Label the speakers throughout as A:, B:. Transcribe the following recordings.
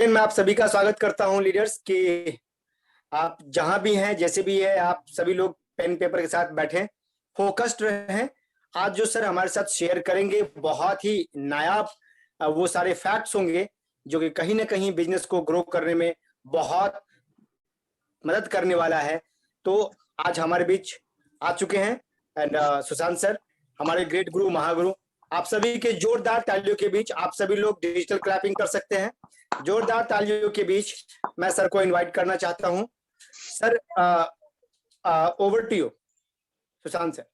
A: मैं आप सभी का स्वागत करता हूं लीडर्स कि आप जहां भी हैं, जैसे भी है, आप सभी लोग पेन पेपर के साथ बैठें, फोकस्ड रहें। आज जो सर हमारे साथ शेयर करेंगे बहुत ही नायाब वो सारे फैक्ट्स होंगे जो कि कहीं ना कहीं बिजनेस को ग्रो करने में बहुत मदद करने वाला है। तो आज हमारे बीच आ चुके हैं एंड सुशांत सर, हमारे ग्रेट गुरु महागुरु। आप सभी के जोरदार तालियों के बीच आप सभी लोग डिजिटल क्लैपिंग कर सकते हैं। जोरदार तालियों के बीच मैं सर को इनवाइट करना चाहता हूं। Sir, over to you, Sushant sir.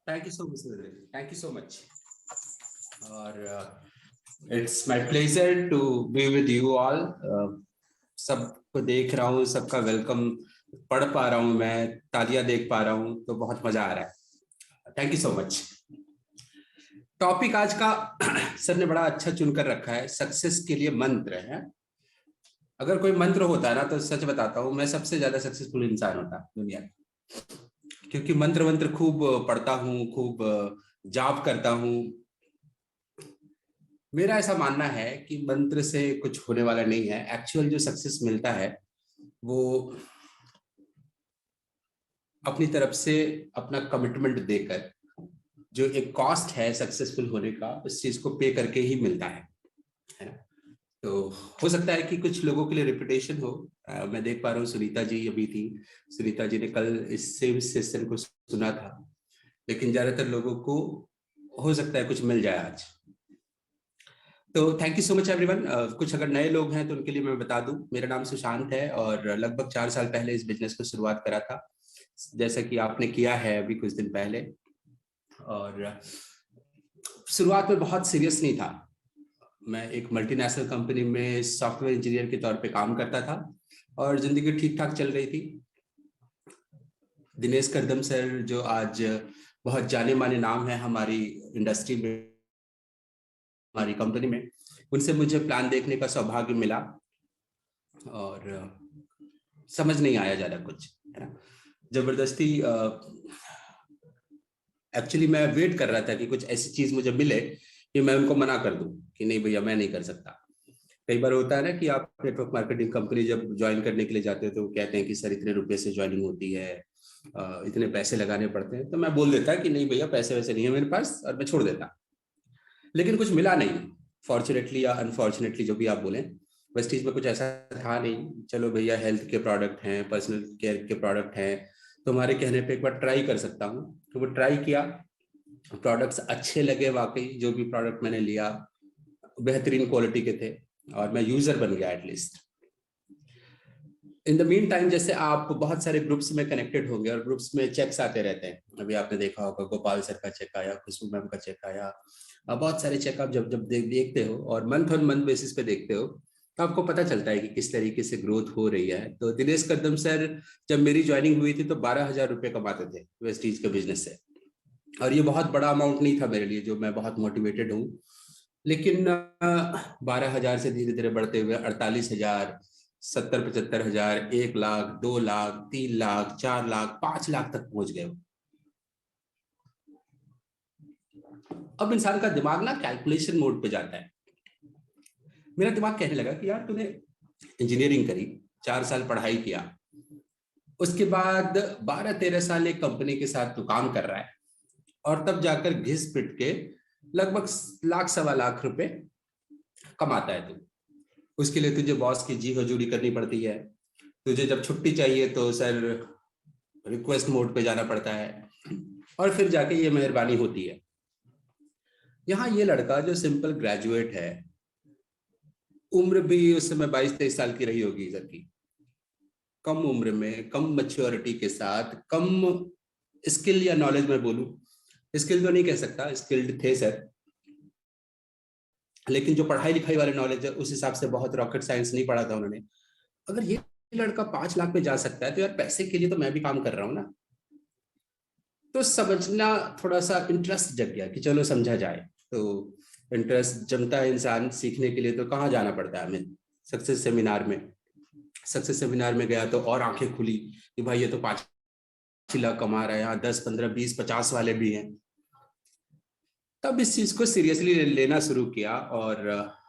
B: Thank you so much, thank you so much. और it's my pleasure to be with you all. सबको देख रहा हूँ, सबका वेलकम पढ़ पा रहा हूँ, मैं तालियां देख पा रहा हूँ, तो बहुत मजा आ रहा है। Thank you so much. Topic आज का सर ने बड़ा अच्छा चुनकर रखा है, सक्सेस के लिए मंत्र है। अगर कोई मंत्र होता है ना, तो सच बताता हूँ, मैं सबसे ज्यादा सक्सेसफुल इंसान होता दुनिया में, क्योंकि मंत्र खूब पढ़ता हूँ, खूब जाप करता हूँ। मेरा ऐसा मानना है कि मंत्र से कुछ होने वाला नहीं है। एक्चुअल जो सक्सेस मिलता है वो अपनी तरफ से अपना कमिटमेंट देकर, जो एक कॉस्ट है सक्सेसफुल होने का, उस चीज को पे करके ही मिलता है ना। तो हो सकता है कि कुछ लोगों के लिए रिपीटेशन हो। मैं देख पा रहा हूँ सुनीता जी अभी थी, सुनीता जी ने कल इस सेम सेशन को सुना था, लेकिन ज्यादातर लोगों को हो सकता है कुछ मिल जाए आज। तो thank you so much everyone. कुछ अगर नए लोग हैं तो उनके लिए मैं बता दूं, मेरा नाम सुशांत है और लगभग 4 साल पहले इस बिजनेस को शुरुआत करा था, जैसा कि आपने किया है अभी कुछ दिन पहले। और शुरुआत में बहुत सीरियस नहीं था। मैं एक मल्टीनेशनल कंपनी में सॉफ्टवेयर इंजीनियर के तौर पे काम करता था और जिंदगी ठीक ठाक चल रही थी। दिनेश करदम सर, जो आज बहुत जाने माने नाम है हमारी इंडस्ट्री में, हमारी कंपनी में, उनसे मुझे प्लान देखने का सौभाग्य मिला और समझ नहीं आया ज्यादा कुछ, है ना। जबरदस्ती एक्चुअली मैं वेट कर रहा था कि कुछ ऐसी चीज मुझे मिले कि मैं उनको मना कर दूं कि नहीं भैया मैं नहीं कर सकता। कई बार होता है ना कि आप नेटवर्क मार्केटिंग कंपनी जब ज्वाइन करने के लिए जाते हो तो कहते हैं कि सर इतने रुपए से ज्वाइनिंग होती है, इतने पैसे लगाने पड़ते हैं। तो मैं बोल देता कि नहीं भैया पैसे वैसे नहीं है मेरे पास, और मैं छोड़ देता। लेकिन कुछ मिला नहीं, फॉर्चुनेटली या अनफॉर्चुनेटली जो भी आप बोलें, वेस्टीज में कुछ ऐसा था नहीं। चलो भैया हेल्थ के प्रोडक्ट हैं, पर्सनल केयर के प्रोडक्ट हैं, तुम्हारे कहने पे एक बार ट्राई कर सकता हूँ। तो वो ट्राई किया, प्रोडक्ट्स अच्छे लगे वाकई। जो भी प्रोडक्ट मैंने लिया बेहतरीन क्वालिटी के थे और मैं यूजर बन गया at least. In the mean time, जैसे आप बहुत सारे ग्रुप्स में कनेक्टेड होंगे और ग्रुप्स में चेक्स आते रहते हैं। अभी आपने देखा होगा गोपाल सर का चेक आया, खुशबू मैम का चेक आया, बहुत सारे चेक आप जब जब देखते हो और मंथ ऑन मंथ बेसिस पे देखते हो, तो आपको पता चलता है कि किस तरीके से ग्रोथ हो रही है। तो दिनेश कदम सर जब मेरी ज्वाइनिंग हुई थी तो 12,000 रुपये कमाते थे वेस्टीज के बिजनेस से, और ये बहुत बड़ा अमाउंट नहीं था मेरे लिए, जो मैं बहुत मोटिवेटेड हूँ। लेकिन 12,000 से धीरे धीरे बढ़ते हुए 48,000, 70-75,000, 1 लाख, 2 लाख, 3 लाख, 4 लाख, 5 लाख तक पहुंच गए। अब इंसान का दिमाग ना कैलकुलेशन मोड पे जाता है। मेरा दिमाग कहने लगा कि यार तूने इंजीनियरिंग करी, 4 साल पढ़ाई किया, उसके बाद 12-13 साल एक कंपनी के साथ तू काम कर रहा है, और तब जाकर घिस पिट के लगभग लाख सवा लाख रुपए कमाता है तू। उसके लिए तुझे बॉस की जी हजूरी करनी पड़ती है, तुझे जब छुट्टी चाहिए तो सर रिक्वेस्ट मोड पे जाना पड़ता है, और फिर जाके ये मेहरबानी होती है। यहाँ ये लड़का जो सिंपल ग्रेजुएट है, उम्र भी उस समय 22-23 साल की रही होगी सर की, कम उम्र में कम मैच्योरिटी के साथ, कम स्किल या नॉलेज, मैं बोलूं स्किल तो नहीं कह सकता, स्किल्ड थे सर, लेकिन जो पढ़ाई लिखाई वाले नॉलेज है उस हिसाब से बहुत रॉकेट साइंस नहीं पढ़ा था उन्होंने। अगर ये लड़का 5 लाख पे जा सकता है तो यार पैसे के लिए तो मैं भी काम कर रहा हूँ ना। तो समझना, थोड़ा सा इंटरेस्ट जग गया कि चलो समझा जाए। तो इंटरेस्ट जमता है इंसान सीखने के लिए, तो कहाँ जाना पड़ता है हमें, सक्सेस सेमिनार में। सक्सेस सेमिनार में गया तो और आंखें खुली कि भाई ये तो 5 लाख कमा रहा है, यहाँ 10, 15, 20, 50 वाले भी हैं। तब इस चीज को सीरियसली लेना शुरू किया और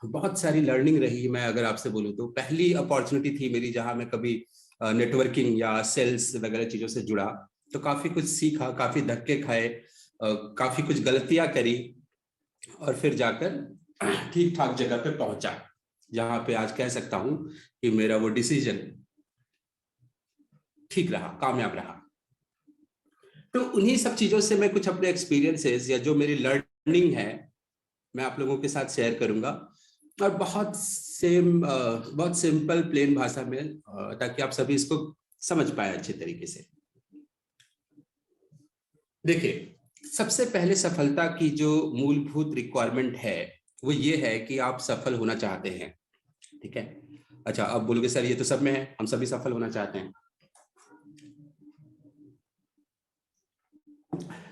B: बहुत सारी लर्निंग रही। मैं अगर आपसे बोलूं तो पहली अपॉर्चुनिटी थी मेरी जहां मैं कभी नेटवर्किंग या सेल्स वगैरह चीजों से जुड़ा, तो काफी कुछ सीखा, काफी धक्के खाए, काफी कुछ गलतियां करी और फिर जाकर ठीक ठाक जगह पे पहुंचा, जहां पे आज कह सकता हूं कि मेरा वो डिसीजन ठीक रहा, कामयाब रहा। तो उन्हीं सब चीजों से मैं कुछ अपने एक्सपीरियंसेस या जो मेरी लर्निंग है मैं आप लोगों के साथ शेयर करूंगा, और बहुत सिंपल प्लेन भाषा में, ताकि आप सभी इसको समझ पाए अच्छे तरीके से। देखिए, सबसे पहले सफलता की जो मूलभूत रिक्वायरमेंट है वो ये है कि आप सफल होना चाहते हैं, ठीक है। अच्छा, अब बोलोगे सर ये तो सब में है, हम सभी सफल होना चाहते हैं,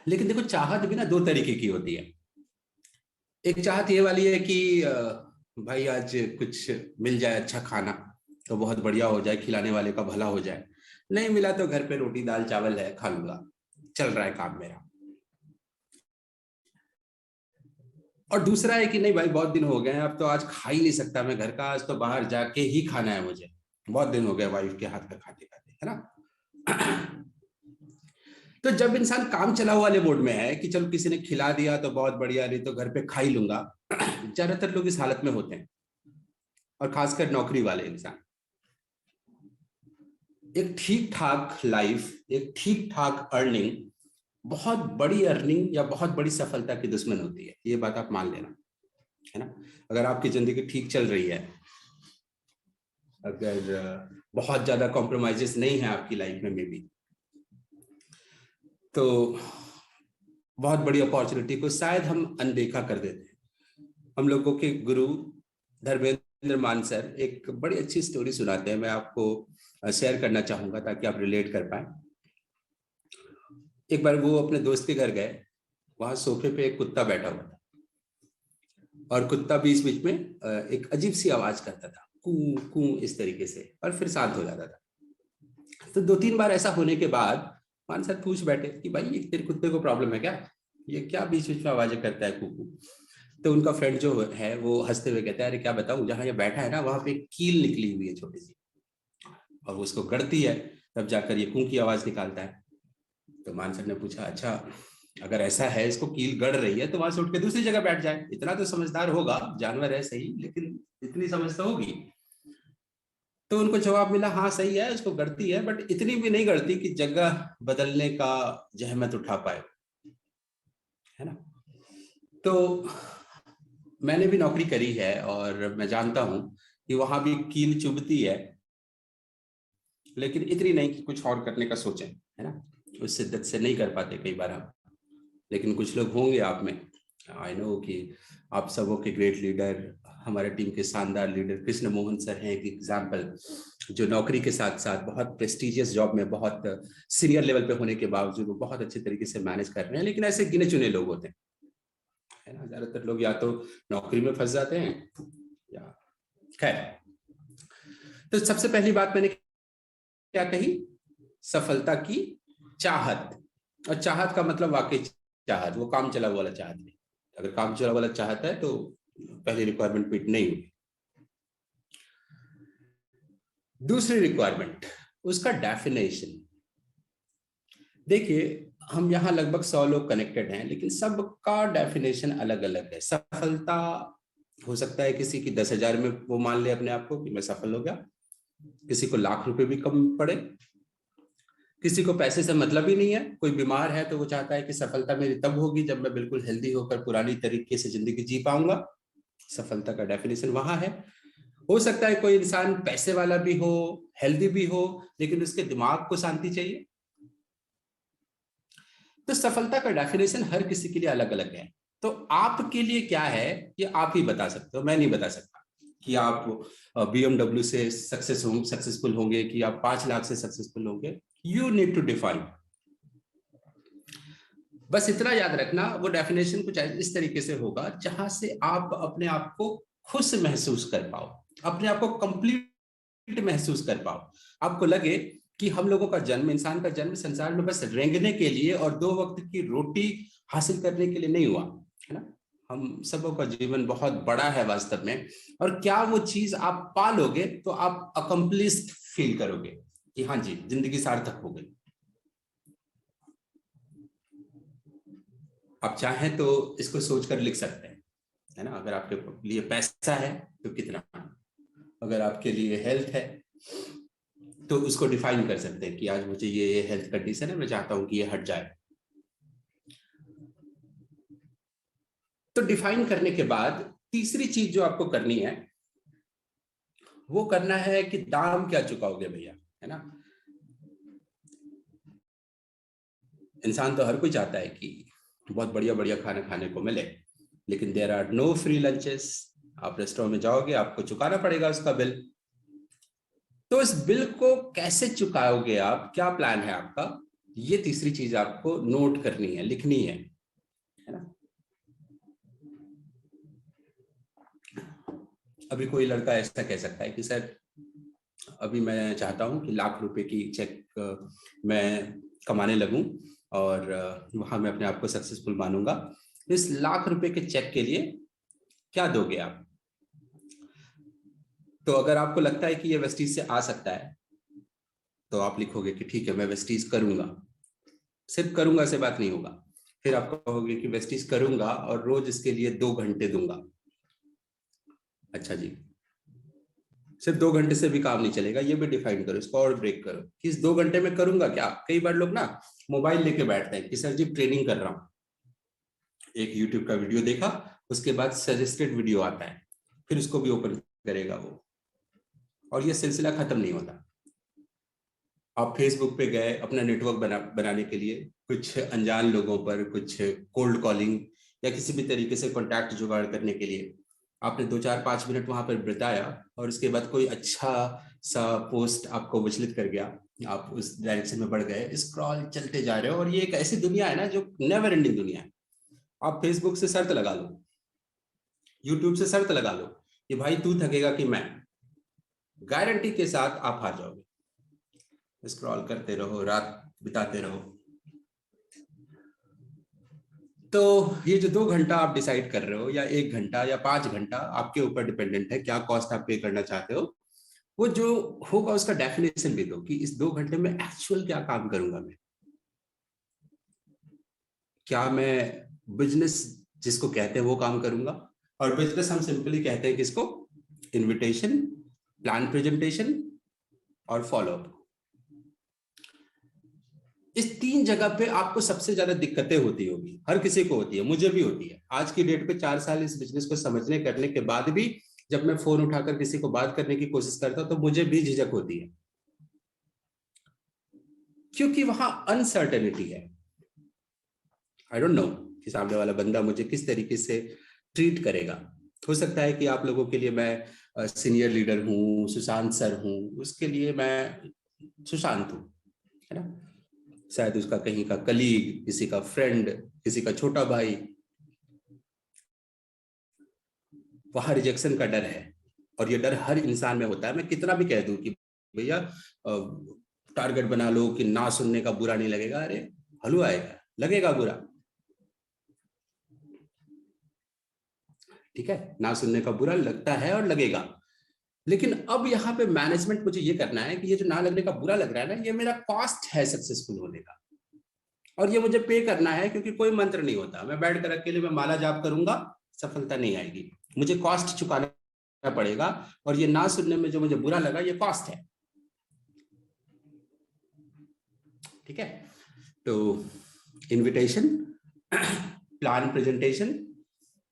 B: लेकिन देखो चाहत भी ना दो तरीके की होती है। एक चाहत ये वाली है कि भाई आज कुछ मिल जाए अच्छा खाना तो बहुत बढ़िया हो जाए, खिलाने वाले का भला हो जाए, नहीं मिला तो घर पे रोटी दाल चावल है, खा लूंगा, चल रहा है काम मेरा। और दूसरा है कि नहीं भाई बहुत दिन हो गए हैं, अब तो आज खा ही नहीं सकता मैं घर का, आज तो बाहर जाके ही खाना है मुझे, बहुत दिन हो गए वाइफ के हाथ का खाते खाते, है ना। तो जब इंसान काम चलाऊ वाले मोड में है कि चलो किसी ने खिला दिया तो बहुत बढ़िया, नहीं तो घर पे खा ही लूंगा, ज्यादातर लोग इस हालत में होते हैं, और खासकर नौकरी वाले इंसान। एक ठीक ठाक लाइफ, एक ठीक ठाक अर्निंग बहुत बड़ी अर्निंग या बहुत बड़ी सफलता की दुश्मन होती है, ये बात आप मान लेना, है ना। अगर आपकी जिंदगी ठीक चल रही है, अगर बहुत ज्यादा कॉम्प्रोमाइजेस नहीं है आपकी लाइफ में मे बी, तो बहुत बड़ी अपॉर्चुनिटी को शायद हम अनदेखा कर देते हैं। हम लोगों के गुरु धर्मेंद्र मान सर एक बड़ी अच्छी स्टोरी सुनाते हैं, मैं आपको शेयर करना चाहूंगा ताकि आप रिलेट कर पाए। एक बार वो अपने दोस्त के घर गए, वहां सोफे पे एक कुत्ता बैठा हुआ था, और कुत्ता बीच बीच में एक अजीब सी आवाज करता था, कू कू इस तरीके से, और फिर शांत हो जाता था। तो 2-3 बार ऐसा होने के बाद मान सर पूछ बैठे कि भाई ये तेरे कुत्ते को प्रॉब्लम है क्या, ये क्या बीच बीच में आवाजें करता है कुकू। तो उनका फ्रेंड जो है वो हंसते हुए कहता है, अरे क्या बताऊं, जहां ये बैठा है ना वहां पे एक कील निकली हुई है छोटी सी, और उसको गड़ती है तब जाकर ये कू की आवाज निकालता है। तो मान सर ने पूछा, अच्छा अगर ऐसा है, इसको कील गड़ रही है तो वहां से उठ के दूसरी जगह बैठ जाए, इतना तो समझदार होगा, जानवर है सही लेकिन इतनी समझ तो होगी। तो उनको जवाब मिला, हाँ सही है, उसको गड़ती है, बट इतनी भी नहीं गड़ती कि जगह बदलने का जहमत उठा पाए, है ना। तो मैंने भी नौकरी करी है और मैं जानता हूं कि वहां भी कील चुभती है, लेकिन इतनी नहीं कि कुछ और करने का सोचें, है ना। उस शिद्दत से नहीं कर पाते कई बार हम, लेकिन कुछ लोग होंगे आप में, आई नो कि आप सबों के ग्रेट लीडर, हमारे टीम के शानदार लीडर कृष्ण मोहन सर हैं एक एग्जाम्पल, जो नौकरी के साथ साथ बहुत प्रेस्टिजियस जॉब में, बहुत सीनियर लेवल पे होने के बावजूद वो बहुत अच्छे तरीके से मैनेज कर रहे हैं। लेकिन ऐसे गिने चुने लोग होते हैं, है ना। ज्यादातर लोग या तो नौकरी में फंस जाते हैं या खैर। तो सबसे पहली बात मैंने क्या कही, सफलता की चाहत। और चाहत का मतलब वाकई चाहत, वो काम चला वाला चाहत नहीं। अगर काम चला वाला चाहत है तो पहली रिक्वायरमेंट मीट नहीं हुई। दूसरी रिक्वायरमेंट, उसका डेफिनेशन। देखिए, हम यहाँ लगभग 100 लोग कनेक्टेड हैं, लेकिन सबका डेफिनेशन अलग अलग है। सफलता हो सकता है किसी की 10,000 में वो मान ले अपने आप को कि मैं सफल हो गया, किसी को लाख रुपए भी कम पड़े, किसी को पैसे से मतलब ही नहीं है। कोई बीमार है तो वो चाहता है कि सफलता मेरी तब होगी जब मैं बिल्कुल हेल्दी होकर पुरानी तरीके से जिंदगी जी पाऊंगा। सफलता का डेफिनेशन वहां है। हो सकता है कोई इंसान पैसे वाला भी हो, हेल्दी भी हो, लेकिन उसके दिमाग को शांति चाहिए। तो सफलता का डेफिनेशन हर किसी के लिए अलग अलग है। तो आपके लिए क्या है ये आप ही बता सकते हो, मैं नहीं बता सकता कि आप BMW से सक्सेसफुल होंगे कि आप 5 लाख से सक्सेसफुल होंगे। You need to define. बस इतना याद रखना, वो डेफिनेशन कुछ इस तरीके से होगा जहां से आप अपने आप को खुश महसूस कर पाओ, अपने आप को कंप्लीट महसूस कर पाओ। आपको लगे कि हम लोगों का जन्म, इंसान का जन्म संसार में बस रेंगने के लिए और 2 वक्त की रोटी हासिल करने के लिए नहीं हुआ, है ना। हम सबों का जीवन बहुत बड़ा है वास्तव में, और क्या वो चीज आप पा लोगे तो आप अकम्प्लिश्ड फील करोगे कि हाँ जी, जिंदगी सार्थक हो गई। आप चाहें तो इसको सोचकर लिख सकते हैं, है ना। अगर आपके लिए पैसा है तो कितना, अगर आपके लिए हेल्थ है तो उसको डिफाइन कर सकते हैं कि आज मुझे ये हेल्थ कंडीशन है, मैं चाहता हूं कि ये हट जाए। तो डिफाइन करने के बाद तीसरी चीज जो आपको करनी है वो करना है कि दाम क्या चुकाओगे भैया, है ना। इंसान तो हर कोई चाहता है कि बहुत बढ़िया बढ़िया खाना खाने को मिले, लेकिन there are no free lunches. आप रेस्टोरेंट में जाओगे, आपको चुकाना पड़ेगा उसका बिल। तो इस बिल को कैसे चुकाओगे आप, क्या प्लान है आपका, ये तीसरी चीज आपको नोट करनी है, लिखनी है ना। अभी कोई लड़का ऐसा कह सकता है कि सर अभी मैं चाहता हूं कि ₹1,00,000 की चेक मैं कमाने लगूं और वहां मैं अपने आप को सक्सेसफुल मानूंगा। इस ₹1,00,000 के चेक के लिए क्या दोगे आप? तो अगर आपको लगता है कि ये वेस्टीज से आ सकता है तो आप लिखोगे कि ठीक है मैं वेस्टीज करूंगा। सिर्फ करूंगा से बात नहीं होगा, फिर आप कहोगे कि वेस्टीज करूंगा और रोज इसके लिए 2 घंटे दूंगा। अच्छा जी, सिर्फ 2 घंटे से भी काम नहीं चलेगा, ये भी डिफाइन करो, इसको और ब्रेक करो कि इस 2 घंटे में करूंगा क्या। कई बार लोग ना मोबाइल लेके बैठते हैं कि सर जी ट्रेनिंग कर रहा हूँ, एक यूट्यूब का वीडियो देखा, उसके बाद सजेस्टेड वीडियो आता है, फिर उसको भी ओपन करेगा वो, और ये सिलसिला खत्म नहीं होता। आप फेसबुक पे गए अपना नेटवर्क बनाने के लिए, कुछ अनजान लोगों पर कुछ कोल्ड कॉलिंग या किसी भी तरीके से कॉन्टैक्ट जुगाड़ करने के लिए आपने 2 4 5 मिनट वहां पर बिताया, और उसके बाद कोई अच्छा सा पोस्ट आपको विचलित कर गया, आप उस डायरेक्शन में बढ़ गए, स्क्रॉल चलते जा रहे हो। और ये एक ऐसी दुनिया है ना जो नेवर एंडिंग दुनिया है। आप फेसबुक से शर्त लगा लो, यूट्यूब से शर्त लगा लो कि भाई तू थकेगा कि मैं, गारंटी के साथ आप हार जाओगे। स्क्रॉल करते रहो, रात बिताते रहो। तो ये जो 2 घंटा आप डिसाइड कर रहे हो, या 1 घंटा या 5 घंटा, आपके ऊपर डिपेंडेंट है क्या कॉस्ट आप पे करना चाहते हो। वो जो होगा उसका डेफिनेशन भी दो कि इस 2 घंटे में एक्चुअल क्या काम करूंगा मैं। क्या मैं बिजनेस जिसको कहते हैं वो काम करूंगा, और बिजनेस हम सिंपली कहते हैं किसको, इनविटेशन, प्लान प्रेजेंटेशन और फॉलोअप। इस 3 जगह पे आपको सबसे ज्यादा दिक्कतें होती होगी, हर किसी को होती है, मुझे भी होती है। आज की डेट पे 4 साल इस बिजनेस को समझने करने के बाद भी जब मैं फोन उठाकर किसी को बात करने की कोशिश करता हूं तो मुझे भी झिझक होती है, क्योंकि वहां अनसर्टेनिटी है। आई डोंट नो कि सामने वाला बंदा मुझे किस तरीके से ट्रीट करेगा। हो सकता है कि आप लोगों के लिए मैं सीनियर लीडर हूँ, सुशांत सर हूँ, उसके लिए मैं सुशांत हूँ, है ना। शायद उसका कहीं का कलीग, किसी का फ्रेंड, किसी का छोटा भाई, वहां रिजेक्शन का डर है। और ये डर हर इंसान में होता है। मैं कितना भी कह दूं कि भैया टारगेट बना लो कि ना सुनने का बुरा नहीं लगेगा, अरे हलवा आएगा, लगेगा बुरा, ठीक है, ना सुनने का बुरा लगता है और लगेगा। लेकिन अब यहाँ पे मैनेजमेंट मुझे ये करना है कि ये जो ना लगने का बुरा लग रहा है ना, ये मेरा कॉस्ट है सक्सेसफुल होने का, और ये मुझे पे करना है, क्योंकि कोई मंत्र नहीं होता। मैं बैठ कर अकेले में माला जाप करूंगा, सफलता नहीं आएगी, मुझे कॉस्ट चुकाना पड़ेगा। और ये ना सुनने में जो मुझे बुरा लगा, ये कॉस्ट है, ठीक है। तो इनविटेशन, प्लान प्रेजेंटेशन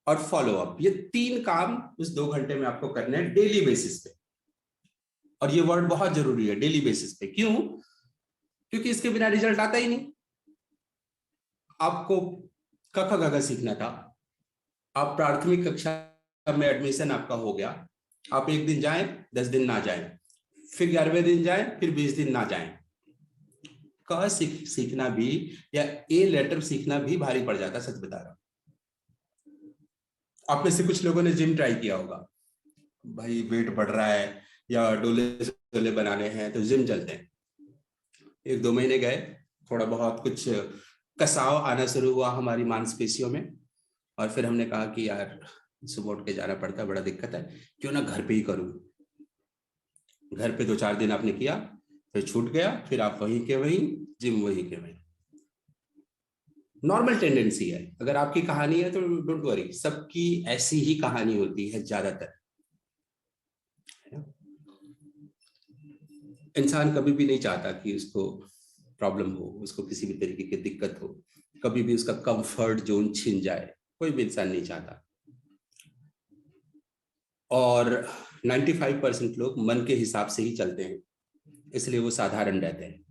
B: और फॉलो अप, ये 3 काम उस 2 घंटे में आपको करने हैं डेली बेसिस पे। और ये वर्ड बहुत जरूरी है, डेली बेसिस पे। क्यों? क्योंकि इसके बिना रिजल्ट आता ही नहीं। आपको क ख ग घ सीखना था, आप प्राथमिक कक्षा में एडमिशन आपका हो गया, आप एक दिन जाएं, 10 दिन ना जाएं, फिर 11वें दिन जाएं, फिर 20 दिन ना जाएं। क सीखना भी या ए लेटर सीखना भी भारी पड़ जाता, सच बता रहा हूं। आप में से कुछ लोगों ने जिम ट्राई किया होगा, भाई वेट बढ़ रहा है या डोले डोले बनाने हैं तो जिम चलते हैं। 1 2 महीने गए, थोड़ा बहुत कुछ कसाव आना शुरू हुआ हमारी मांसपेशियों में, और फिर हमने कहा कि यार सुबह उठ के जाना पड़ता है, बड़ा दिक्कत है, क्यों ना घर पे ही करूं। घर पे 2-4 दिन आपने किया, फिर छूट गया, फिर आप वहीं के वहीं, जिम वहीं के वहीं। नॉर्मल टेंडेंसी है। अगर आपकी कहानी है तो डोंट वरी, सबकी ऐसी ही कहानी होती है ज्यादातर। इंसान कभी भी नहीं चाहता कि उसको प्रॉब्लम हो, उसको किसी भी तरीके की दिक्कत हो, कभी भी उसका कंफर्ट जोन छिन जाए, कोई भी इंसान नहीं चाहता। और 95% लोग मन के हिसाब से ही चलते हैं, इसलिए वो साधारण रहते हैं।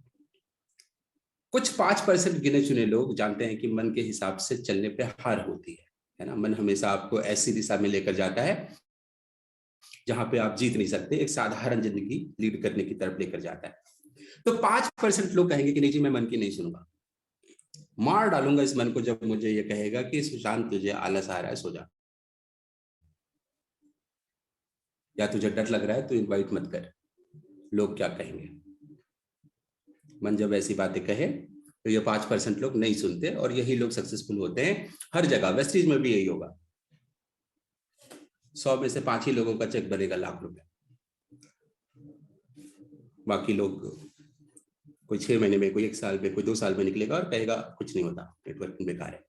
B: कुछ 5% गिने चुने लोग जानते हैं कि मन के हिसाब से चलने पे हार होती है ना। मन हमेशा आपको ऐसी दिशा में लेकर जाता है जहां पे आप जीत नहीं सकते, एक साधारण जिंदगी लीड करने की तरफ लेकर जाता है। तो 5% लोग कहेंगे कि नहीं जी मैं मन की नहीं सुनूंगा, मार डालूंगा इस मन को जब मुझे ये कहेगा कि सुशांत तुझे आलस आ रहा है, सो जा, या तुझे डर लग रहा है तो इनवाइट मत कर, लोग क्या कहेंगे। मन जब ऐसी बातें कहे तो ये 5% लोग नहीं सुनते, और यही लोग सक्सेसफुल होते हैं हर जगह। वेस्टीज में भी यही होगा, 100 में से 5 ही लोगों का चेक बनेगा लाख रुपए, बाकी लोग कोई 6 महीने में, कोई 1 साल में, कोई 2 साल में निकलेगा और कहेगा कुछ नहीं होता, नेटवर्किंग बेकार है।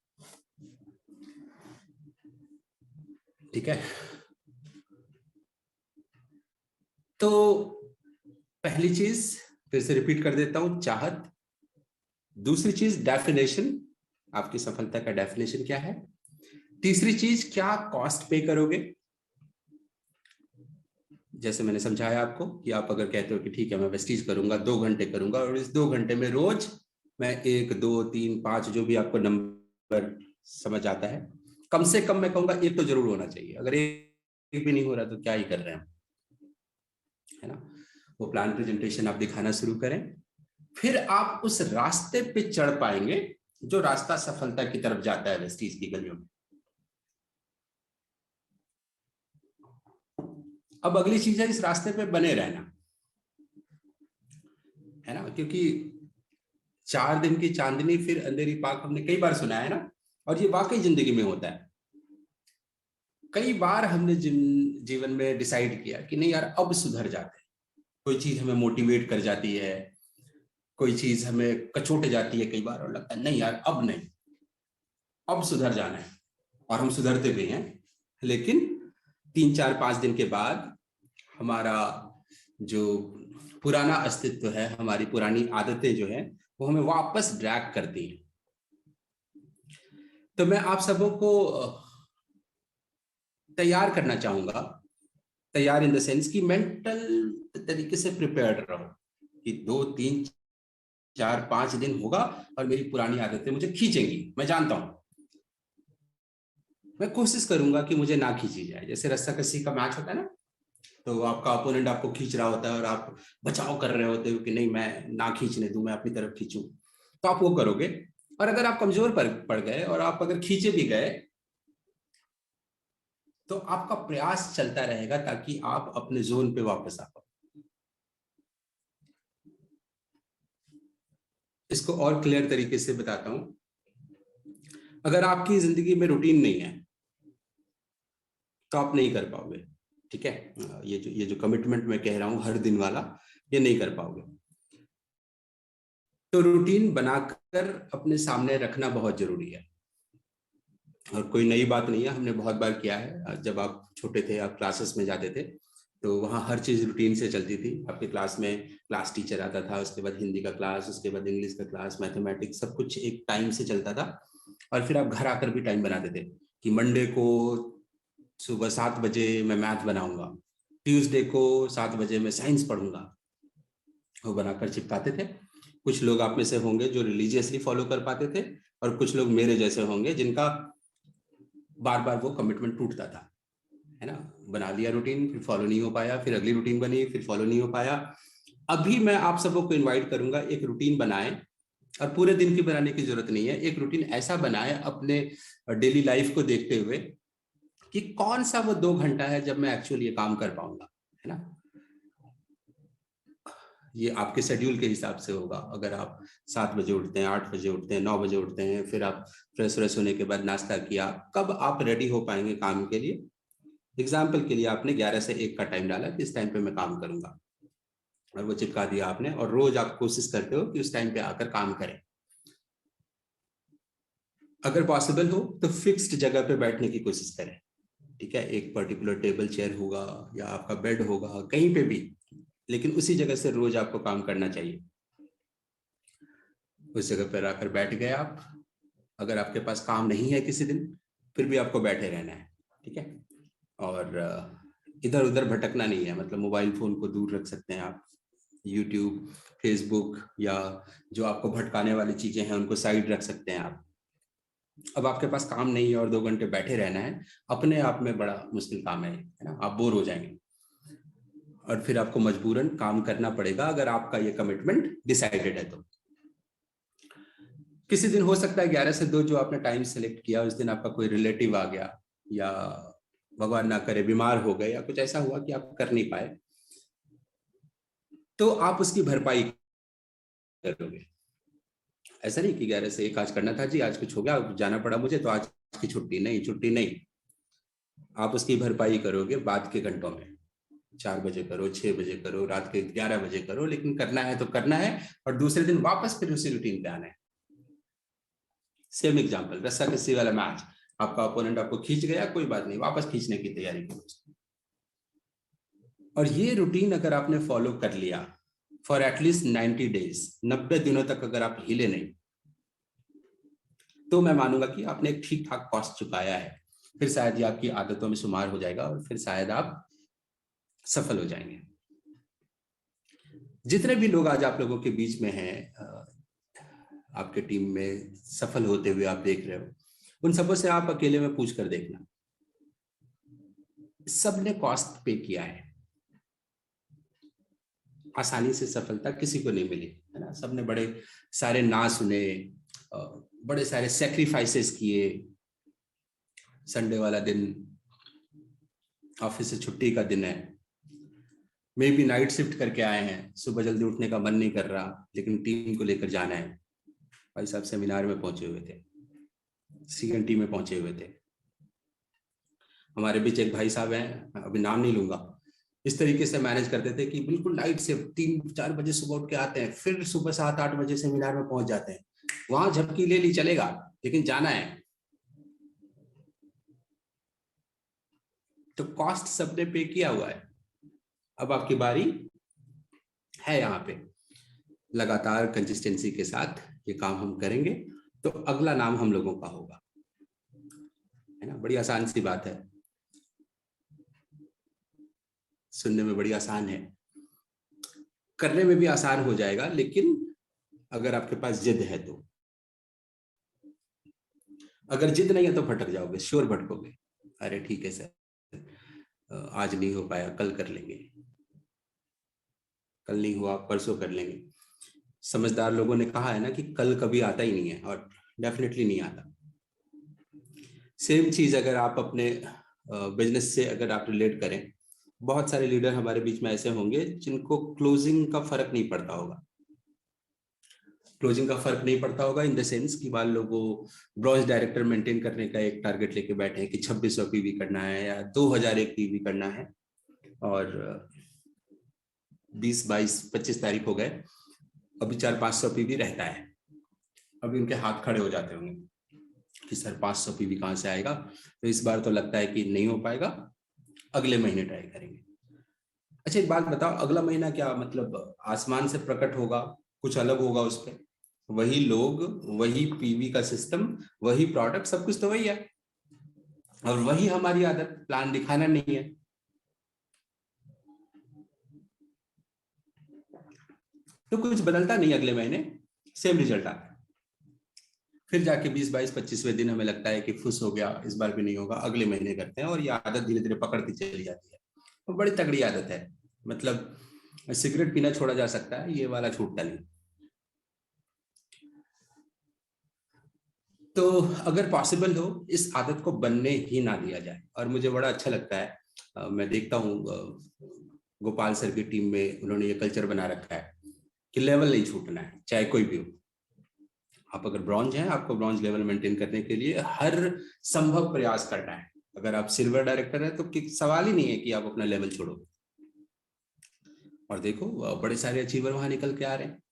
B: ठीक है, तो पहली चीज फिर से रिपीट कर देता हूं, चाहत। दूसरी चीज डेफिनेशन, आपकी सफलता का डेफिनेशन क्या है। तीसरी चीज, क्या कॉस्ट पे करोगे। जैसे मैंने समझाया आपको कि आप अगर कहते हो कि ठीक है मैं वेस्टीज करूंगा, 2 घंटे करूंगा, और इस 2 घंटे में रोज मैं 1, 2, 3, 5 जो भी आपको नंबर समझ आता है, कम से कम मैं कहूंगा 1 तो जरूर होना चाहिए। अगर एक भी नहीं हो रहा तो क्या ही कर रहे हैं, है ना। वो प्लान प्रेजेंटेशन आप दिखाना शुरू करें, फिर आप उस रास्ते पे चढ़ पाएंगे जो रास्ता सफलता की तरफ जाता है वेस्टीज की गलियों में। अब अगली चीज है इस रास्ते पे बने रहना, है ना, क्योंकि 4 दिन की चांदनी फिर अंधेरी पाक हमने कई बार सुना है ना, और ये वाकई जिंदगी में होता है। कई बार हमने जीवन में डिसाइड किया कि नहीं यार अब सुधर जाते हैं, कोई चीज हमें मोटिवेट कर जाती है, कोई चीज हमें कचोट जाती है कई बार, और लगता है नहीं यार अब नहीं, अब सुधर जाना है, और हम सुधरते भी हैं। लेकिन 3, 4, 5 दिन के बाद हमारा जो पुराना अस्तित्व है, हमारी पुरानी आदतें जो है, वो हमें वापस ड्रैग करती हैं। तो मैं आप सबों को तैयार करना चाहूंगा, तैयार इन द सेंस कि मेंटल तरीके से प्रिपेयर्ड रहो कि 2, 3, 4, 5 दिन होगा और मेरी पुरानी आदतें मुझे खींचेंगी। मैं जानता हूं, मैं कोशिश करूंगा कि मुझे ना खींची जाए। जैसे रस्साकसी का मैच होता है ना, तो आपका अपोनेंट आपको खींच रहा होता है और आप बचाव कर रहे होते हो कि नहीं मैं ना खींचने दूं, मैं अपनी तरफ खींचूं, तो आप वो करोगे। और अगर आप कमजोर पड़ गए और आप अगर खींचे भी गए, तो आपका प्रयास चलता रहेगा ताकि आप अपने जोन पे वापस आ पाओ। इसको और क्लियर तरीके से बताता हूं, अगर आपकी जिंदगी में रूटीन नहीं है तो आप नहीं कर पाओगे। ठीक है, ये जो कमिटमेंट मैं कह रहा हूं हर दिन वाला, ये नहीं कर पाओगे। तो रूटीन बनाकर अपने सामने रखना बहुत जरूरी है, और कोई नई बात नहीं है, हमने बहुत बार किया है। जब आप छोटे थे, आप क्लासेस में जाते थे, तो वहाँ हर चीज रूटीन से चलती थी। आपके क्लास में क्लास टीचर आता था, उसके बाद हिंदी का क्लास, उसके बाद इंग्लिश का क्लास, मैथमेटिक्स, सब कुछ एक टाइम से चलता था। और फिर आप घर आकर भी टाइम बनाते थे कि मंडे को सुबह 7 बजे मैं मैथ बनाऊंगा, ट्यूसडे को 7 बजे मैं साइंस पढ़ूंगा, वो बनाकर चिपकाते थे। कुछ लोग आप में से होंगे जो रिलीजियसली फॉलो कर पाते थे, और कुछ लोग मेरे जैसे होंगे जिनका बार बार वो कमिटमेंट टूटता था, है ना। बना लिया रूटीन, फिर फॉलो नहीं हो पाया, फिर अगली रूटीन बनी, फिर फॉलो नहीं हो पाया। अभी मैं आप सबको इनवाइट करूंगा, एक रूटीन बनाएं, और पूरे दिन की बनाने की जरूरत नहीं है। एक रूटीन ऐसा बनाएं अपने डेली लाइफ को देखते हुए कि कौन सा वो 2 घंटा है जब मैं एक्चुअली ये काम कर पाऊंगा, है ना। ये आपके शेड्यूल के हिसाब से होगा। अगर आप 7 बजे उठते हैं, 8 बजे उठते हैं, 9 बजे उठते हैं, फिर आप फ्रेश व्रेश होने के बाद नाश्ता किया, कब आप रेडी हो पाएंगे काम के लिए? एग्जाम्पल के लिए आपने 11 से 1 का टाइम डाला कि इस टाइम पे मैं काम करूंगा, और वो चिपका दिया आपने, और रोज आप कोशिश करते हो कि उस टाइम पे आकर काम करें। अगर पॉसिबल हो तो फिक्स्ड जगह पे बैठने की कोशिश करें, ठीक है? एक पर्टिकुलर टेबल चेयर होगा या आपका बेड होगा, कहीं पे भी, लेकिन उसी जगह से रोज आपको काम करना चाहिए। उस जगह पर आकर बैठ गए आप। अगर आपके पास काम नहीं है किसी दिन, फिर भी आपको बैठे रहना है, ठीक है? और इधर उधर भटकना नहीं है, मतलब मोबाइल फोन को दूर रख सकते हैं आप, यूट्यूब, फेसबुक या जो आपको भटकाने वाली चीजें हैं उनको साइड रख सकते हैं आप। अब आपके पास काम नहीं है और 2 घंटे बैठे रहना है, अपने आप में बड़ा मुश्किल काम है ना? आप बोर हो जाएंगे और फिर आपको मजबूरन काम करना पड़ेगा, अगर आपका ये कमिटमेंट डिसाइडेड है तो। किसी दिन हो सकता है 11 से 2 जो आपने टाइम सेलेक्ट किया, उस दिन आपका कोई रिलेटिव आ गया, या भगवान ना करे बीमार हो गए, या कुछ ऐसा हुआ कि आप कर नहीं पाए, तो आप उसकी भरपाई करोगे। ऐसा नहीं कि 11 से 1 आज करना था जी, आज कुछ हो गया, जाना पड़ा मुझे, तो आज की छुट्टी नहीं, छुट्टी नहीं। आप उसकी भरपाई करोगे बाद के घंटों में। 4 बजे करो, 6 बजे करो, रात के 11 बजे करो, लेकिन करना है तो करना है, और दूसरे दिन वापस फिर उसी रूटीन पे आना है। सेम एग्जांपल, रस्सा कस्सी वाला मैच, आपका ओपोनेंट आपको खींच गया, कोई बात नहीं, वापस खींचने की तैयारी करो। और ये रूटीन अगर आपने फॉलो कर लिया फॉर एटलीस्ट 90 डेज, 90 दिनों तक अगर आप हिले नहीं, तो मैं मानूंगा कि आपने एक ठीक ठाक कॉस्ट चुकाया है। फिर शायद ये आपकी आदतों में शुमार हो जाएगा और फिर शायद आप सफल हो जाएंगे। जितने भी लोग आज आप लोगों के बीच में हैं, आपके टीम में सफल होते हुए आप देख रहे हो, उन सबों से आप अकेले में पूछ कर देखना, सबने कॉस्ट पे किया है। आसानी से सफलता किसी को नहीं मिली है ना, सबने बड़े सारे ना सुने, बड़े सारे सेक्रीफाइसेस किए। संडे वाला दिन ऑफिस से छुट्टी का दिन है, मे भी नाइट शिफ्ट करके आए हैं, सुबह जल्दी उठने का मन नहीं कर रहा, लेकिन टीम को लेकर जाना है। भाई साहब सेमिनार में पहुंचे हुए थे, CNT में पहुंचे हुए थे। हमारे बीच एक भाई साहब हैं, अभी नाम नहीं लूंगा, इस तरीके से मैनेज करते थे कि बिल्कुल नाइट से 3-4 बजे सुबह उठ के आते हैं, फिर सुबह 7-8 बजे सेमिनार में पहुंच जाते हैं। वहां झपकी ले ली चलेगा, लेकिन जाना है। तो कॉस्ट सबने पे किया हुआ है। अब आपकी बारी है, यहाँ पे लगातार कंसिस्टेंसी के साथ ये काम हम करेंगे तो अगला नाम हम लोगों का होगा, है ना? बड़ी आसान सी बात है, सुनने में बड़ी आसान है, करने में भी आसान हो जाएगा, लेकिन अगर आपके पास जिद है तो। अगर जिद नहीं है तो भटक जाओगे, श्योर भटकोगे। अरे ठीक है सर, आज नहीं हो पाया, कल कर लेंगे, कल नहीं हुआ परसों कर लेंगे। समझदार लोगों ने कहा है ना कि कल कभी आता ही नहीं है, और डेफिनेटली नहीं आता। सेम चीज अगर आप अपने बिजनेस से अगर आप रिलेट करें, बहुत सारे लीडर हमारे बीच में ऐसे होंगे जिनको क्लोजिंग का फर्क नहीं पड़ता होगा। क्लोजिंग का फर्क नहीं पड़ता होगा इन द सेंस कि मान लो वो ब्रॉन्ज डायरेक्टर मेंटेन करने का एक टारगेट लेके बैठे हैं कि 2600 पीवी करना है या 2001 पीवी करना है, और 20, 22, 25 तारीख हो गए, अभी 400-500 पीवी रहता है। अभी उनके हाथ खड़े हो जाते होंगे कि सर 500 पीवी कहाँ से आएगा, तो इस बार तो लगता है कि नहीं हो पाएगा, अगले महीने ट्राई करेंगे। अच्छा एक बात बताओ, अगला महीना क्या मतलब आसमान से प्रकट होगा, कुछ अलग होगा उस पर? वही लोग, वही पीवी का सिस्टम, वही प्रोडक्ट, सब कुछ तो वही है, और वही हमारी आदत, प्लान दिखाना नहीं है। तो कुछ बदलता नहीं, अगले महीने सेम रिजल्ट आता है। फिर जाके 20, 22, 25वें दिन हमें लगता है कि फुस हो गया, इस बार भी नहीं होगा, अगले महीने करते हैं, और ये आदत धीरे धीरे पकड़ती चली जाती है। और बड़ी तगड़ी आदत है, मतलब सिगरेट पीना छोड़ा जा सकता है, ये वाला छूटता नहीं। तो अगर पॉसिबल हो, इस आदत को बनने ही ना दिया जाए। और मुझे बड़ा अच्छा लगता है, मैं देखता हूँ गोपाल सर की टीम में उन्होंने ये कल्चर बना रखा है कि लेवल नहीं छूटना है, चाहे कोई भी हो। आप अगर ब्रॉन्ज हैं, आपको ब्रॉन्ज लेवल मेंटेन करने के लिए हर संभव प्रयास करना है। अगर आप सिल्वर डायरेक्टर हैं तो सवाल ही नहीं है कि आप अपना लेवल छोड़ो। और देखो बड़े सारे अचीवर वहां निकल के आ रहे हैं।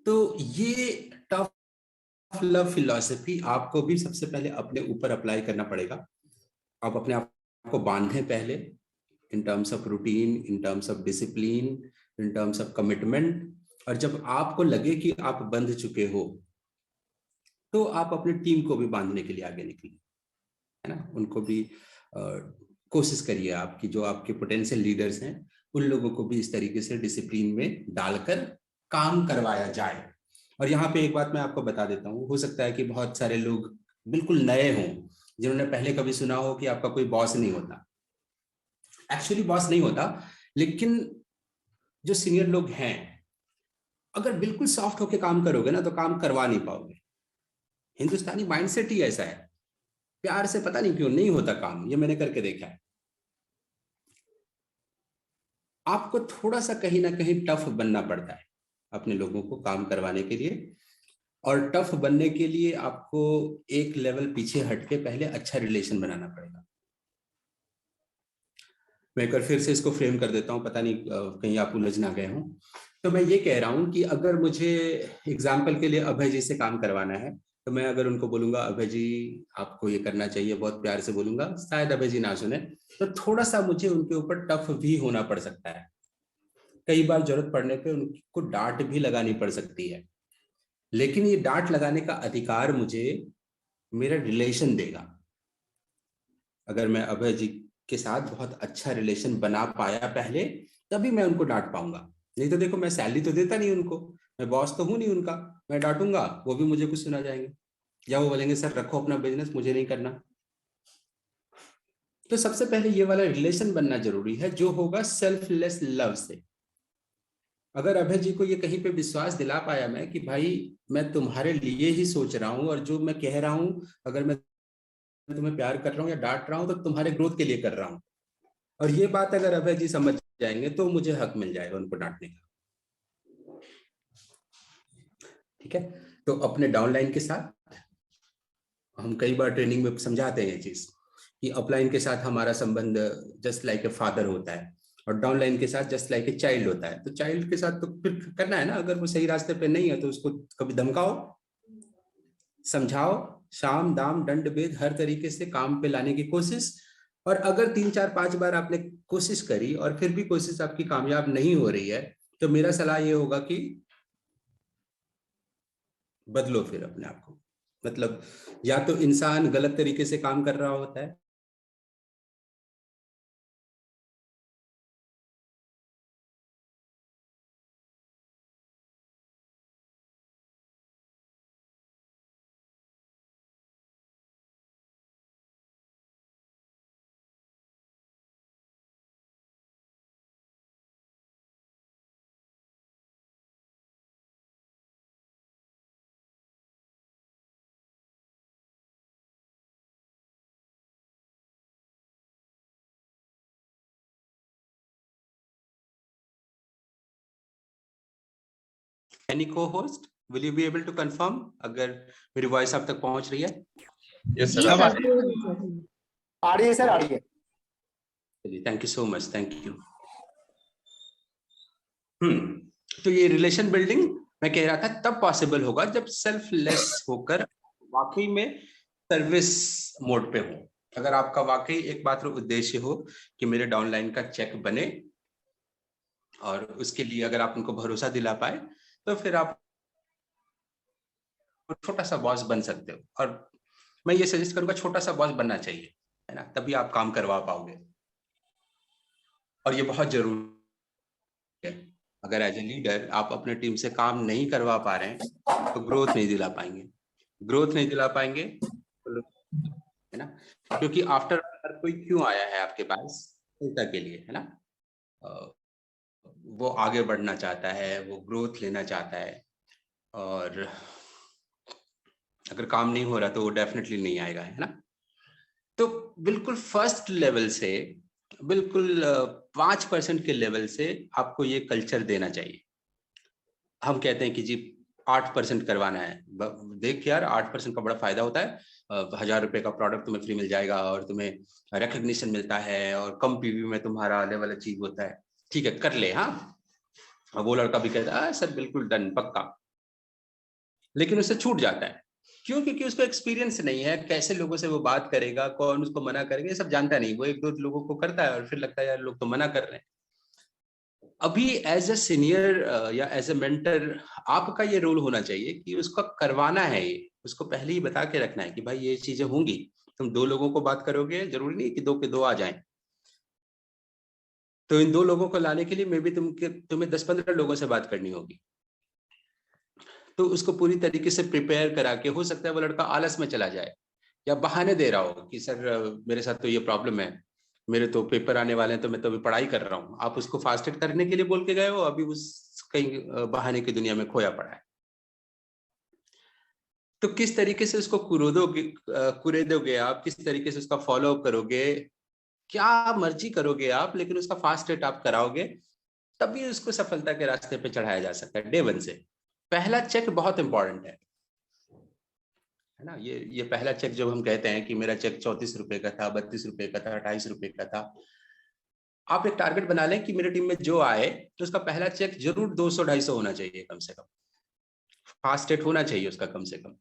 B: तो ये टफ लव फिलॉसफी आपको भी सबसे पहले अपने ऊपर अप्लाई करना पड़ेगा। आप अपने आप को बांधें पहले, in terms of routine, in terms of discipline, in terms of commitment. और जब आपको लगे कि आप बंध चुके हो, तो आप अपनी टीम को भी बांधने के लिए आगे निकलिए, है ना। उनको भी कोशिश करिए आपकी जो आपके पोटेंशियल लीडर्स हैं, उन लोगों को भी इस तरीके से डिसिप्लिन में डालकर काम करवाया जाए। और यहाँ पे एक बात मैं आपको बता देता हूँ, हो सकता है कि बहुत सारे लोग बिल्कुल नए हों, जिन्होंने पहले कभी सुना हो कि आपका कोई बॉस नहीं होता। एक्चुअली बॉस नहीं होता, लेकिन जो सीनियर लोग हैं, अगर बिल्कुल सॉफ्ट होके काम करोगे ना तो काम करवा नहीं पाओगे। हिंदुस्तानी माइंडसेट ही ऐसा है, प्यार से पता नहीं क्यों नहीं होता काम, ये मैंने करके देखा है। आपको थोड़ा सा कहीं ना कहीं टफ बनना पड़ता है अपने लोगों को काम करवाने के लिए। और टफ बनने के लिए आपको एक लेवल पीछे हटके पहले अच्छा रिलेशन बनाना पड़ेगा। मैं एक बार फिर से इसको फ्रेम कर देता हूँ, पता नहीं कहीं आप उलझ ना गए हों। तो मैं ये कह रहा हूँ कि अगर मुझे एग्जाम्पल के लिए अभय जी से काम करवाना है, तो मैं अगर उनको बोलूंगा अभय जी आपको ये करना चाहिए, बहुत प्यार से बोलूंगा, शायद अभय जी ना सुने, तो थोड़ा सा मुझे उनके ऊपर टफ भी होना पड़ सकता है। कई बार जरूरत पड़ने पे उनको डांट भी लगानी पड़ सकती है। लेकिन ये डांट लगाने का अधिकार मुझे मेरा रिलेशन देगा। अगर मैं अभय जी के साथ बहुत अच्छा रिलेशन बना पाया पहले, तभी मैं उनको डांट पाऊंगा। नहीं तो देखो, मैं सैलरी तो देता नहीं उनको, मैं बॉस तो हूं नहीं उनका, मैं डांटूंगा वो भी मुझे कुछ सुना जाएंगे, या वो बोलेंगे सर रखो अपना बिजनेस, मुझे नहीं करना। तो सबसे पहले ये वाला रिलेशन बनना जरूरी है, जो होगा सेल्फलेस लव से। अगर अभय जी को ये कहीं पे विश्वास दिला पाया मैं कि भाई मैं तुम्हारे लिए ही सोच रहा हूँ, और जो मैं कह रहा हूँ, अगर मैं तुम्हें प्यार कर रहा हूँ या डांट रहा हूँ, तो तुम्हारे ग्रोथ के लिए कर रहा हूँ, और ये बात अगर अभय जी समझ जाएंगे, तो मुझे हक मिल जाएगा उनको डांटने का। ठीक है। तो अपने डाउनलाइन के साथ हम कई बार ट्रेनिंग में समझाते हैं ये चीज कि अपलाइन के साथ हमारा संबंध जस्ट लाइक ए फादर होता है, और डाउनलाइन के साथ जस्ट लाइक ए चाइल्ड होता है। तो चाइल्ड के साथ तो फिर करना है ना, अगर वो सही रास्ते पे नहीं है तो उसको कभी धमकाओ, समझाओ, साम दाम दंड भेद हर तरीके से काम पे लाने की कोशिश। और अगर 3 4 5 बार आपने कोशिश करी और फिर भी कोशिश आपकी कामयाब नहीं हो रही है, तो मेरा सलाह ये होगा कि बदलो फिर अपने आप को। मतलब या तो इंसान गलत तरीके से काम कर रहा होता है, any co-host will you be able to confirm अगर मेरी वॉइस आप तक पहुंच रही है?
C: यस सर,
A: आ रही है सर, आ रही है।
B: चलिए, thank you so much, thank you. तो ये रिलेशन बिल्डिंग मैं कह रहा था तब पॉसिबल होगा जब सेल्फलेस होकर वाकई में सर्विस मोड पे हो। अगर आपका वाकई एक मात्र उद्देश्य हो कि मेरे डाउनलाइन का चेक बने, और उसके लिए अगर आप उनको भरोसा दिला पाए, तो फिर आप छोटा सा बॉस बन सकते हो। और मैं ये सजेस्ट करूंगा, छोटा सा बॉस बनना चाहिए, है ना, तभी आप काम करवा पाओगे। और ये बहुत जरूरी है। अगर एज ए लीडर आप अपने टीम से काम नहीं करवा पा रहे हैं, तो ग्रोथ नहीं दिला पाएंगे। ग्रोथ नहीं दिला पाएंगे, है ना, क्योंकि आफ्टर कोई क्यों आया है आपके पास? सफलता के लिए, है ना। वो आगे बढ़ना चाहता है, वो ग्रोथ लेना चाहता है, और अगर काम नहीं हो रहा तो वो डेफिनेटली नहीं आएगा, है ना। तो बिल्कुल फर्स्ट लेवल से बिल्कुल 5% के लेवल से आपको ये कल्चर देना चाहिए। हम कहते हैं कि जी 8% करवाना है, देख यार 8% का बड़ा फायदा होता है, 1000 रुपए का प्रोडक्ट तुम्हें फ्री मिल जाएगा और तुम्हें रिकग्निशन मिलता है और कम पीवी में तुम्हारा लेवल अचीव होता है, ठीक है कर ले। हाँ, वो लड़का भी कहता है सर बिल्कुल डन पक्का, लेकिन उससे छूट जाता है। क्यों? क्योंकि उसको एक्सपीरियंस नहीं है, कैसे लोगों से वो बात करेगा, कौन उसको मना करेगा, ये सब जानता नहीं। वो एक दो लोगों को करता है और फिर लगता है यार लोग तो मना कर रहे हैं। अभी एज ए सीनियर या एज ए मेंटर आपका ये रोल होना चाहिए कि उसका करवाना है, ये उसको पहले ही बता के रखना है कि भाई ये चीजें होंगी, तुम 2 लोगों को बात करोगे, जरूरी नहीं कि 2 के 2 आ जाएं। तो इन 2 लोगों को लाने के लिए मे बी तुम्हें 10-15 लोगों से बात करनी होगी। तो उसको पूरी तरीके से प्रिपेयर करा के, हो सकता है वो लड़का आलस में चला जाए या बहाने दे रहा हो कि सर मेरे साथ तो ये प्रॉब्लम है, मेरे तो पेपर आने वाले हैं, तो मैं तो अभी पढ़ाई कर रहा हूँ। आप उसको फास्टेड करने के लिए बोल के गए हो, अभी उस कहीं बहाने की दुनिया में खोया पड़ा है। तो किस तरीके से उसको कुरेदोगे आप, किस तरीके से उसका फॉलो अप करोगे, क्या मर्जी करोगे आप, लेकिन उसका फास्ट रेट आप कराओगे, तभी उसको सफलता के रास्ते पे चढ़ाया जा सकता है डे 1 से। पहला चेक बहुत इंपॉर्टेंट है ना। ये पहला चेक जब हम कहते हैं कि मेरा चेक 34 रुपए का था, 32 रुपए का था, 28 रुपए का था, आप एक टारगेट बना लें कि मेरी टीम में जो आए तो उसका पहला चेक जरूर 200-250 होना चाहिए कम से कम, फास्ट रेट होना चाहिए उसका कम से कम।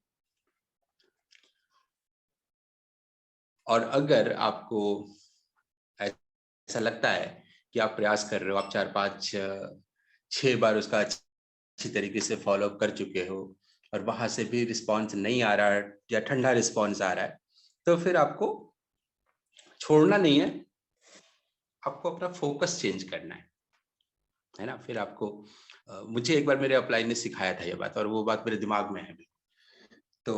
B: और अगर आपको ऐसा लगता है कि आप प्रयास कर रहे हो, आप 4-5-6 बार उसका अच्छी तरीके से फॉलो अप कर चुके हो और वहां से भी रिस्पॉन्स नहीं आ रहा है या ठंडा रिस्पॉन्स आ रहा है, तो फिर आपको छोड़ना नहीं है, आपको अपना फोकस चेंज करना है ना। फिर आपको मुझे एक बार मेरे अपलाइन ने सिखाया था ये बात, और वो बात मेरे दिमाग में है। तो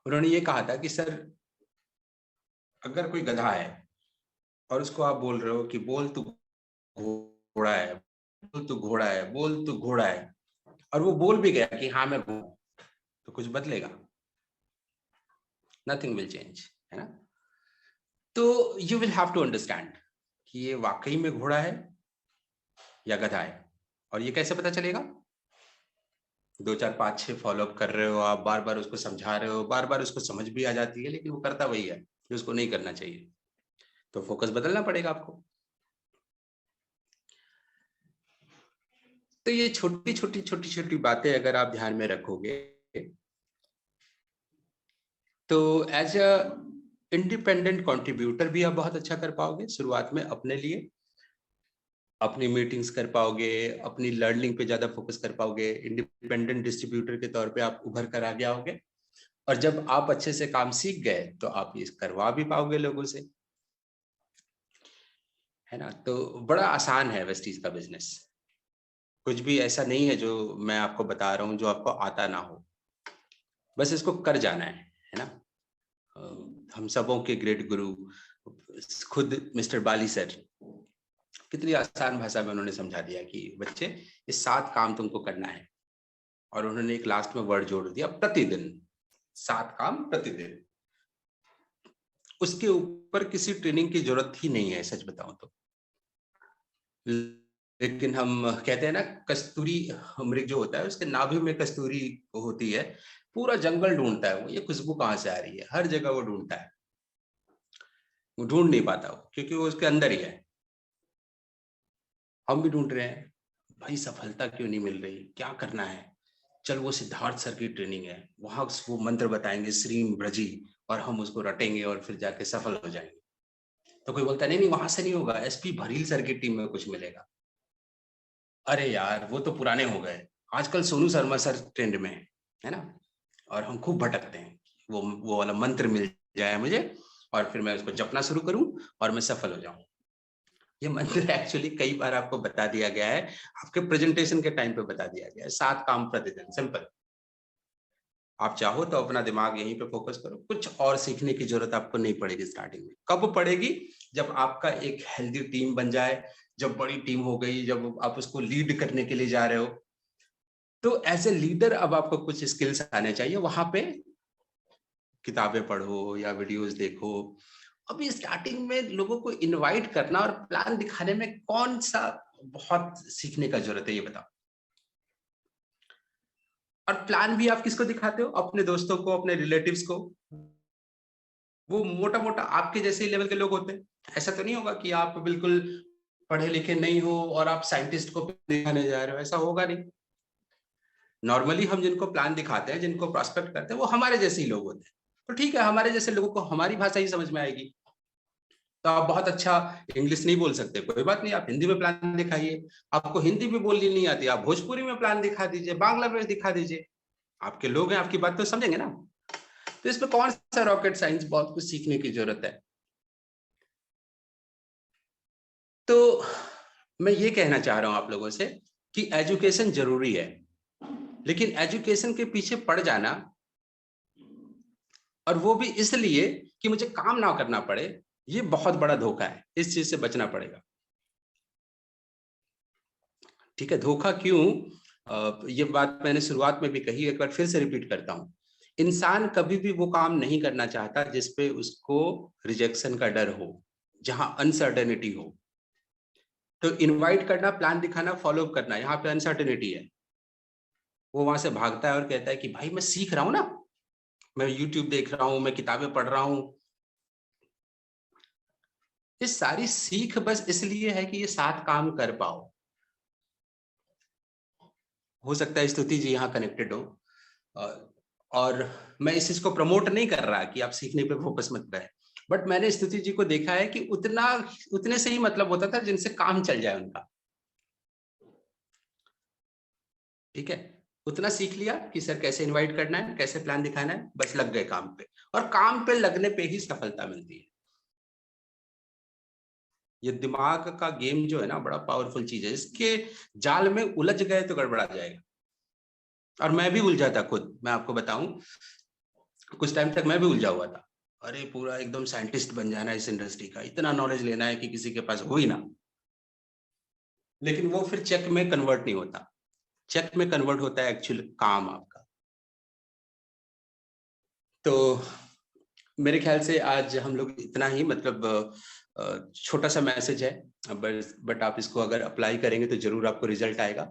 B: उन्होंने ये कहा था कि सर अगर कोई गधा है और उसको आप बोल रहे हो कि बोल तू घोड़ा है, बोल तू घोड़ा है, बोल तू घोड़ा है, और वो बोल भी गया कि हाँ मैं घोड़ा, तो कुछ बदलेगा? नथिंग विल चेंज, है ना। तो you will have to understand कि ये वाकई में घोड़ा है या गधा है। और ये कैसे पता चलेगा? 2-4-5-6 फॉलोअप कर रहे हो आप, बार बार उसको समझा रहे हो, बार बार उसको समझ भी आ जाती है, लेकिन वो करता वही है जो उसको नहीं करना चाहिए। तो फोकस बदलना पड़ेगा आपको। तो ये छोटी छोटी बातें अगर आप ध्यान में रखोगे तो एज अ इंडिपेंडेंट कंट्रीब्यूटर भी आप बहुत अच्छा कर पाओगे शुरुआत में अपने लिए, अपनी मीटिंग्स कर पाओगे, अपनी लर्निंग पे ज्यादा फोकस कर पाओगे, इंडिपेंडेंट डिस्ट्रीब्यूटर के तौर पे आप उभर कर आगे आओगे। और जब आप अच्छे से काम सीख गए तो आप ये करवा भी पाओगे लोगों से, है ना। तो बड़ा आसान है वेस्टीज का बिजनेस, कुछ भी ऐसा नहीं है जो मैं आपको बता रहा हूँ जो आपको आता ना हो, बस इसको कर जाना है ना। हम सबों के ग्रेट गुरु खुद मिस्टर बाली सर, कितनी आसान भाषा में उन्होंने समझा दिया कि बच्चे ये 7 काम तुमको करना है, और उन्होंने एक लास्ट में वर्ड जोड़ दिया प्रतिदिन, 7 काम प्रतिदिन। उसके ऊपर किसी ट्रेनिंग की जरूरत ही नहीं है सच बताऊं तो। लेकिन हम कहते हैं ना कस्तूरी मृग जो होता है उसके नाभि में कस्तूरी होती है, पूरा जंगल ढूंढता है वो ये खुशबू कहाँ से आ रही है, हर जगह वो ढूंढता है, वो ढूंढ नहीं पाता वो क्योंकि वो उसके अंदर ही है। हम भी ढूंढ रहे हैं भाई सफलता क्यों नहीं मिल रही, क्या करना है। चल वो सिद्धार्थ सर की ट्रेनिंग है, वहां वो मंत्र बताएंगे श्रीम ब्रजी, और हम उसको रटेंगे और फिर जाके सफल हो जाएंगे। तो कोई बोलता नहीं नहीं वहां से नहीं होगा, एसपी भरील सर की टीम में कुछ मिलेगा। अरे यार वो तो पुराने हो गए, आजकल सोनू शर्मा सर ट्रेंड में है ना। और हम खूब भटकते हैं, वो वाला मंत्र मिल जाए मुझे और फिर मैं उसको जपना शुरू करूं और मैं सफल हो जाऊं। ये मंत्र एक्चुअली कई बार आपको बता दिया गया है, आपके प्रेजेंटेशन के टाइम पे बता दिया गया है, 7 काम प्रतिदिन, सिंपल। आप चाहो तो अपना दिमाग यहीं पे फोकस करो, कुछ और सीखने की जरूरत आपको नहीं पड़ेगी स्टार्टिंग में। कब पड़ेगी? जब आपका एक हेल्दी टीम बन जाए, जब बड़ी टीम हो गई, जब आप उसको लीड करने के लिए जा रहे हो, तो एज ए लीडर अब आपको कुछ स्किल्स आने चाहिए। वहां पे किताबें पढ़ो या वीडियोस देखो, अभी स्टार्टिंग में लोगों को इनवाइट करना और प्लान दिखाने में कौन सा बहुत सीखने का जरूरत है, ये बताओ। और प्लान भी आप किसको दिखाते हो? अपने दोस्तों को, अपने रिलेटिव्स को। वो मोटा मोटा आपके जैसे लेवल के लोग होते हैं। ऐसा तो नहीं होगा कि आप बिल्कुल पढ़े लिखे नहीं हो और आप साइंटिस्ट को दिखाने जा रहे हो, ऐसा होगा नहीं। नॉर्मली हम जिनको प्लान दिखाते हैं, जिनको प्रोस्पेक्ट करते हैं, वो हमारे जैसे ही लोग होते हैं। तो ठीक है, हमारे जैसे लोगों को हमारी भाषा ही समझ में आएगी। तो आप बहुत अच्छा इंग्लिश नहीं बोल सकते, कोई बात नहीं, आप हिंदी में प्लान दिखाइए। आपको हिंदी भी बोलनी नहीं आती, आप भोजपुरी में प्लान दिखा दीजिए, बांग्ला में दिखा दीजिए। आपके लोग हैं, आपकी बात तो समझेंगे ना। तो इसमें कौन सा रॉकेट साइंस, बहुत कुछ सीखने की जरूरत है। तो मैं ये कहना चाह रहा हूं आप लोगों से कि एजुकेशन जरूरी है, लेकिन एजुकेशन के पीछे पड़ जाना, और वो भी इसलिए कि मुझे काम ना करना पड़े, ये बहुत बड़ा धोखा है। इस चीज से बचना पड़ेगा। ठीक है, धोखा क्यों? ये बात मैंने शुरुआत में भी कही, एक बार फिर से रिपीट करता हूं। इंसान कभी भी वो काम नहीं करना चाहता जिसपे उसको रिजेक्शन का डर हो, जहां अनसर्टेनिटी हो। तो इनवाइट करना, प्लान दिखाना, फॉलो करना, यहाँ पे अनसर्टेनिटी है। वो वहां से भागता है और कहता है कि भाई मैं सीख रहा हूं ना, मैं यूट्यूब देख रहा हूं, मैं किताबें पढ़ रहा हूं। ये सारी सीख बस इसलिए है कि ये साथ काम कर पाओ। हो सकता है स्तुति जी यहाँ कनेक्टेड हो, और मैं इस चीज को प्रमोट नहीं कर रहा कि आप सीखने पे फोकस मत करें, बट मैंने स्तुति जी को देखा है कि उतने से ही मतलब होता था जिनसे काम चल जाए उनका। ठीक है, उतना सीख लिया कि सर कैसे इनवाइट करना है, कैसे प्लान दिखाना है, बस लग गए काम पे। और काम पे लगने पे ही सफलता मिलती है। ये दिमाग का गेम जो है ना, बड़ा पावरफुल चीज है। इसके जाल में उलझ गए तो गड़बड़ा जाएगा। और मैं भी उलझा था खुद, मैं आपको बताऊं, कुछ टाइम तक मैं भी उलझा हुआ था। अरे पूरा एकदम साइंटिस्ट बन जाना है इस इंडस्ट्री का, इतना नॉलेज लेना है कि किसी के पास हो ही ना। लेकिन वो फिर चेक में कन्वर्ट नहीं होता। चेक में कन्वर्ट होता है एक्चुअल काम आपका। तो मेरे ख्याल से आज हम लोग इतना ही, मतलब छोटा सा मैसेज है, बट आप इसको अगर अप्लाई करेंगे तो जरूर आपको रिजल्ट आएगा।